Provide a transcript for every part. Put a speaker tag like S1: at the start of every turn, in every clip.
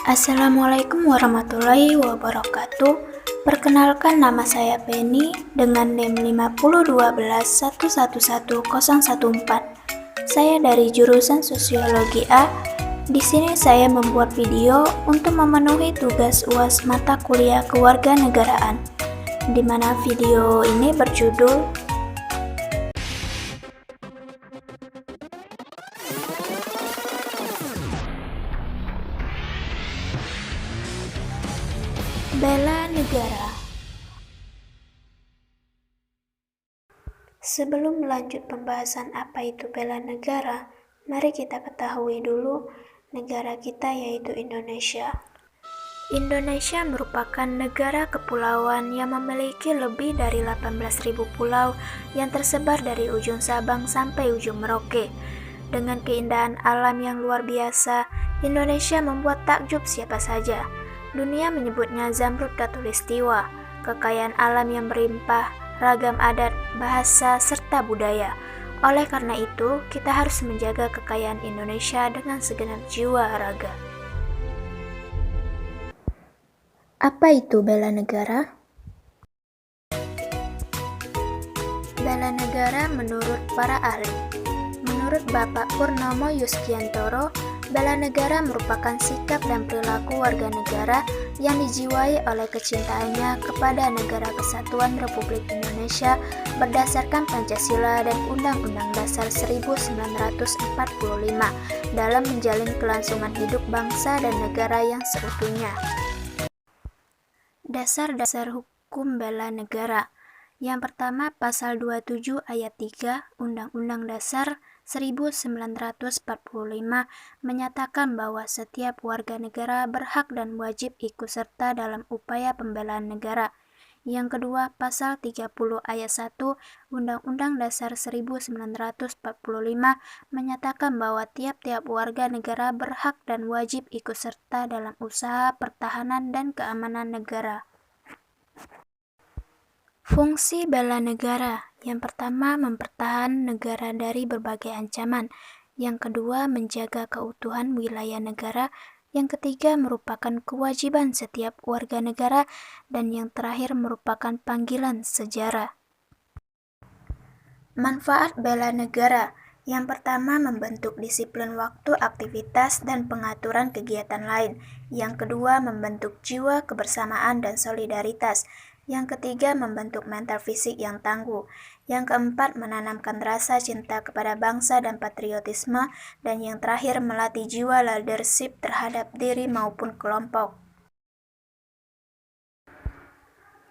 S1: Assalamualaikum warahmatullahi wabarakatuh. Perkenalkan, nama saya Penny dengan NIM 50121111014. Saya dari jurusan Sosiologi A. Di sini saya membuat video untuk memenuhi tugas UAS mata kuliah Kewarganegaraan, di mana video ini berjudul Bela Negara. Sebelum melanjut pembahasan apa itu bela negara, mari kita ketahui dulu negara kita, yaitu Indonesia. Indonesia merupakan negara kepulauan yang memiliki lebih dari 18.000 pulau yang tersebar dari ujung Sabang sampai ujung Merauke. Dengan keindahan alam yang luar biasa, Indonesia membuat takjub siapa saja. Dunia menyebutnya Zamrud Khatulistiwa, kekayaan alam yang berlimpah, ragam adat, bahasa, serta budaya. Oleh karena itu, kita harus menjaga kekayaan Indonesia dengan segenap jiwa raga. Apa itu bela negara? Bela negara menurut para ahli. Menurut Bapak Purnomo Yustiantoro, bela negara merupakan sikap dan perilaku warga negara yang dijiwai oleh kecintaannya kepada Negara Kesatuan Republik Indonesia berdasarkan Pancasila dan Undang-Undang Dasar 1945 dalam menjalin kelangsungan hidup bangsa dan negara yang seutuhnya. Dasar-dasar hukum bela negara. Yang pertama, Pasal 27 Ayat 3 Undang-Undang Dasar 1945 menyatakan bahwa setiap warga negara berhak dan wajib ikut serta dalam upaya pembelaan negara. Yang kedua, Pasal 30 Ayat 1 Undang-Undang Dasar 1945 menyatakan bahwa tiap-tiap warga negara berhak dan wajib ikut serta dalam usaha pertahanan dan keamanan negara. Fungsi bela negara. Yang pertama, mempertahankan negara dari berbagai ancaman. Yang kedua, menjaga keutuhan wilayah negara. Yang ketiga, merupakan kewajiban setiap warga negara. Dan yang terakhir, merupakan panggilan sejarah. Manfaat bela negara. Yang pertama, membentuk disiplin waktu, aktivitas, dan pengaturan kegiatan lain. Yang kedua, membentuk jiwa kebersamaan dan solidaritas. Yang ketiga, membentuk mental fisik yang tangguh. Yang keempat, menanamkan rasa cinta kepada bangsa dan patriotisme. Dan yang terakhir, melatih jiwa leadership terhadap diri maupun kelompok.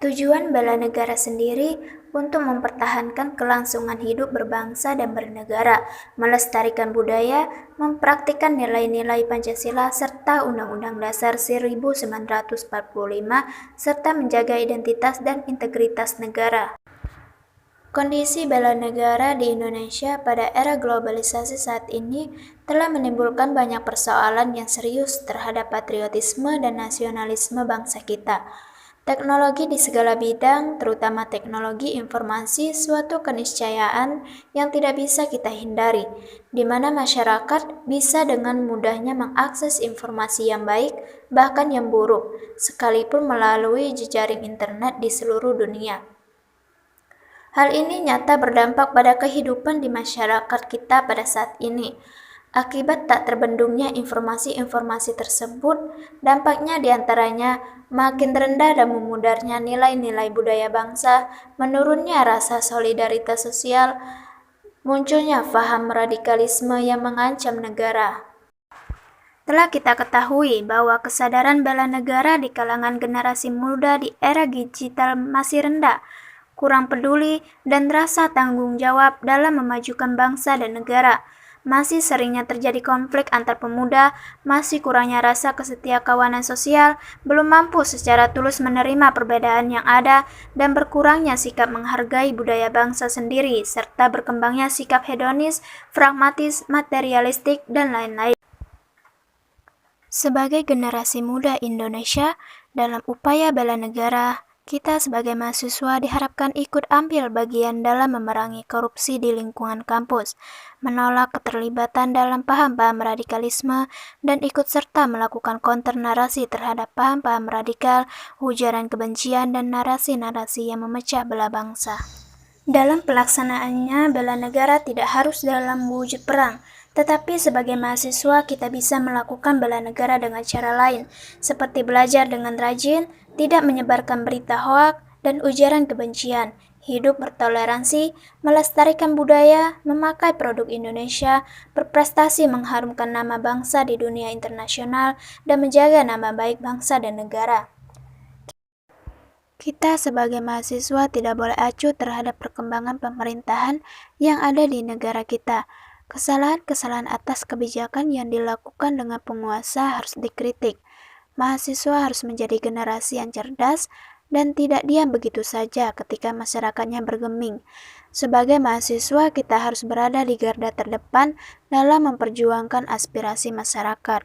S1: Tujuan bela negara sendiri untuk mempertahankan kelangsungan hidup berbangsa dan bernegara, melestarikan budaya, mempraktikkan nilai-nilai Pancasila serta Undang-Undang Dasar 1945, serta menjaga identitas dan integritas negara. Kondisi bela negara di Indonesia pada era globalisasi saat ini telah menimbulkan banyak persoalan yang serius terhadap patriotisme dan nasionalisme bangsa kita. Teknologi di segala bidang, terutama teknologi informasi, suatu keniscayaan yang tidak bisa kita hindari, di mana masyarakat bisa dengan mudahnya mengakses informasi yang baik, bahkan yang buruk, sekalipun melalui jejaring internet di seluruh dunia. Hal ini nyata berdampak pada kehidupan di masyarakat kita pada saat ini. Akibat tak terbendungnya informasi-informasi tersebut, dampaknya diantaranya makin rendah dan memudarnya nilai-nilai budaya bangsa, menurunnya rasa solidaritas sosial, munculnya paham radikalisme yang mengancam negara. Telah kita ketahui bahwa kesadaran bela negara di kalangan generasi muda di era digital masih rendah, kurang peduli, dan rasa tanggung jawab dalam memajukan bangsa dan negara. Masih seringnya terjadi konflik antar pemuda, masih kurangnya rasa kesetiakawanan sosial, belum mampu secara tulus menerima perbedaan yang ada, dan berkurangnya sikap menghargai budaya bangsa sendiri, serta berkembangnya sikap hedonis, pragmatis, materialistik, dan lain-lain. Sebagai generasi muda Indonesia, dalam upaya bela negara, Kita sebagai mahasiswa diharapkan ikut ambil bagian dalam memerangi korupsi di lingkungan kampus, menolak keterlibatan dalam paham-paham radikalisme, dan ikut serta melakukan counter narasi terhadap paham-paham radikal, ujaran kebencian, dan narasi-narasi yang memecah belah bangsa. Dalam pelaksanaannya, bela negara tidak harus dalam wujud perang, tetapi sebagai mahasiswa kita bisa melakukan bela negara dengan cara lain, seperti belajar dengan rajin, tidak menyebarkan berita hoak dan ujaran kebencian, hidup bertoleransi, melestarikan budaya, memakai produk Indonesia, berprestasi mengharumkan nama bangsa di dunia internasional, dan menjaga nama baik bangsa dan negara. Kita sebagai mahasiswa tidak boleh acuh terhadap perkembangan pemerintahan yang ada di negara kita. Kesalahan-kesalahan atas kebijakan yang dilakukan dengan penguasa harus dikritik. Mahasiswa harus menjadi generasi yang cerdas dan tidak diam begitu saja ketika masyarakatnya bergeming. Sebagai mahasiswa, kita harus berada di garda terdepan dalam memperjuangkan aspirasi masyarakat.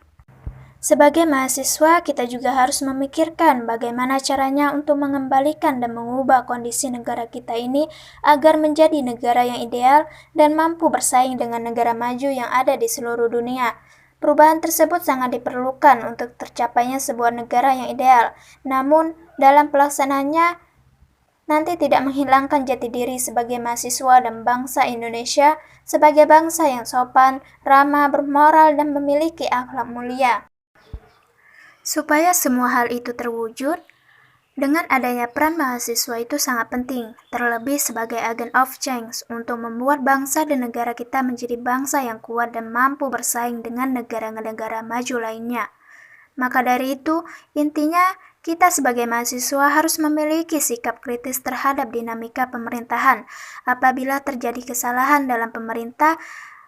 S1: Sebagai mahasiswa, kita juga harus memikirkan bagaimana caranya untuk mengembalikan dan mengubah kondisi negara kita ini agar menjadi negara yang ideal dan mampu bersaing dengan negara maju yang ada di seluruh dunia. Perubahan tersebut sangat diperlukan untuk tercapainya sebuah negara yang ideal. Namun, dalam pelaksanaannya, nanti tidak menghilangkan jati diri sebagai mahasiswa dan bangsa Indonesia sebagai bangsa yang sopan, ramah, bermoral, dan memiliki akhlak mulia. Supaya semua hal itu terwujud, dengan adanya peran mahasiswa itu sangat penting, terlebih sebagai agen of change untuk membuat bangsa dan negara kita menjadi bangsa yang kuat dan mampu bersaing dengan negara-negara maju lainnya. Maka dari itu, intinya kita sebagai mahasiswa harus memiliki sikap kritis terhadap dinamika pemerintahan. Apabila terjadi kesalahan dalam pemerintah,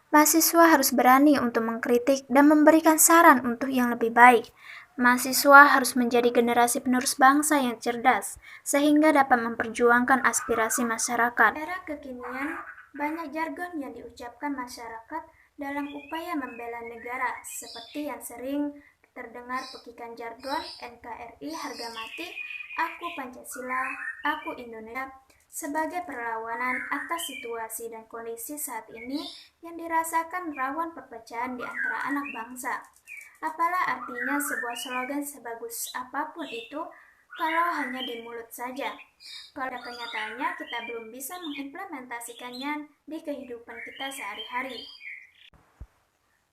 S1: mahasiswa harus berani untuk mengkritik dan memberikan saran untuk yang lebih baik. Mahasiswa harus menjadi generasi penerus bangsa yang cerdas, sehingga dapat memperjuangkan aspirasi masyarakat. Era kekinian, banyak jargon yang diucapkan masyarakat dalam upaya membela negara, seperti yang sering terdengar pekikan jargon NKRI harga mati, aku Pancasila, aku Indonesia, sebagai perlawanan atas situasi dan kondisi saat ini yang dirasakan rawan perpecahan di antara anak bangsa. Apalah artinya sebuah slogan sebagus apapun itu kalau hanya di mulut saja. Kalau kenyataannya kita belum bisa mengimplementasikannya di kehidupan kita sehari-hari.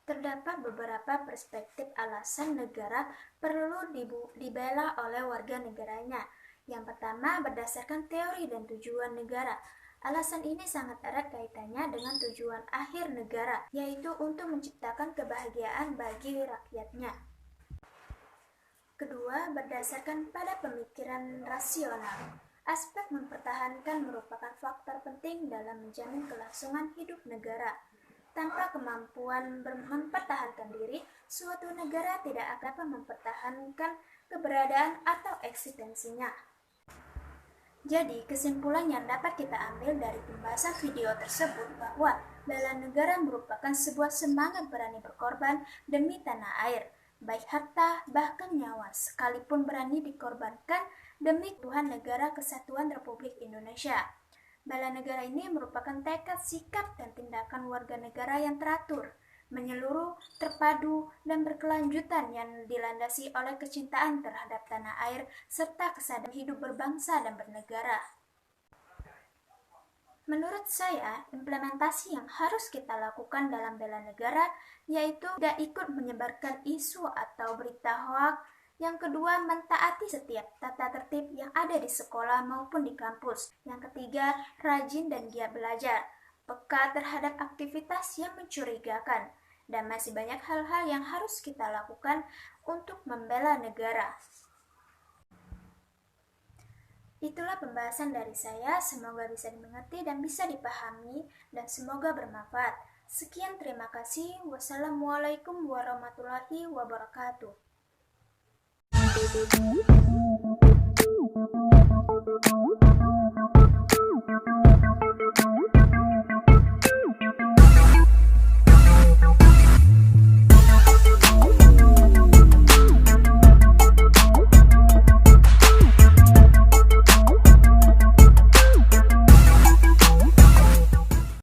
S1: Terdapat beberapa perspektif alasan negara perlu dibela oleh warga negaranya. Yang pertama, berdasarkan teori dan tujuan negara. Alasan ini sangat erat kaitannya dengan tujuan akhir negara, yaitu untuk menciptakan kebahagiaan bagi rakyatnya. Kedua, berdasarkan pada pemikiran rasional. Aspek mempertahankan merupakan faktor penting dalam menjamin kelangsungan hidup negara. Tanpa kemampuan mempertahankan diri, suatu negara tidak akan dapat mempertahankan keberadaan atau eksistensinya. Jadi, kesimpulan yang dapat kita ambil dari pembahasan video tersebut bahwa bela negara merupakan sebuah semangat berani berkorban demi tanah air, baik harta bahkan nyawa, sekalipun berani dikorbankan demi Tuhan Negara Kesatuan Republik Indonesia. Bela negara ini merupakan tekad, sikap, dan tindakan warga negara yang teratur, menyeluruh, terpadu, dan berkelanjutan yang dilandasi oleh kecintaan terhadap tanah air serta kesadaran hidup berbangsa dan bernegara. Menurut saya, implementasi yang harus kita lakukan dalam bela negara yaitu tidak ikut menyebarkan isu atau berita hoak. Yang kedua, mentaati setiap tata tertib yang ada di sekolah maupun di kampus. Yang ketiga, rajin dan giat belajar, peka terhadap aktivitas yang mencurigakan, dan masih banyak hal-hal yang harus kita lakukan untuk membela negara. Itulah pembahasan dari saya, semoga bisa dimengerti dan bisa dipahami, dan semoga bermanfaat. Sekian, terima kasih. Wassalamualaikum warahmatullahi wabarakatuh.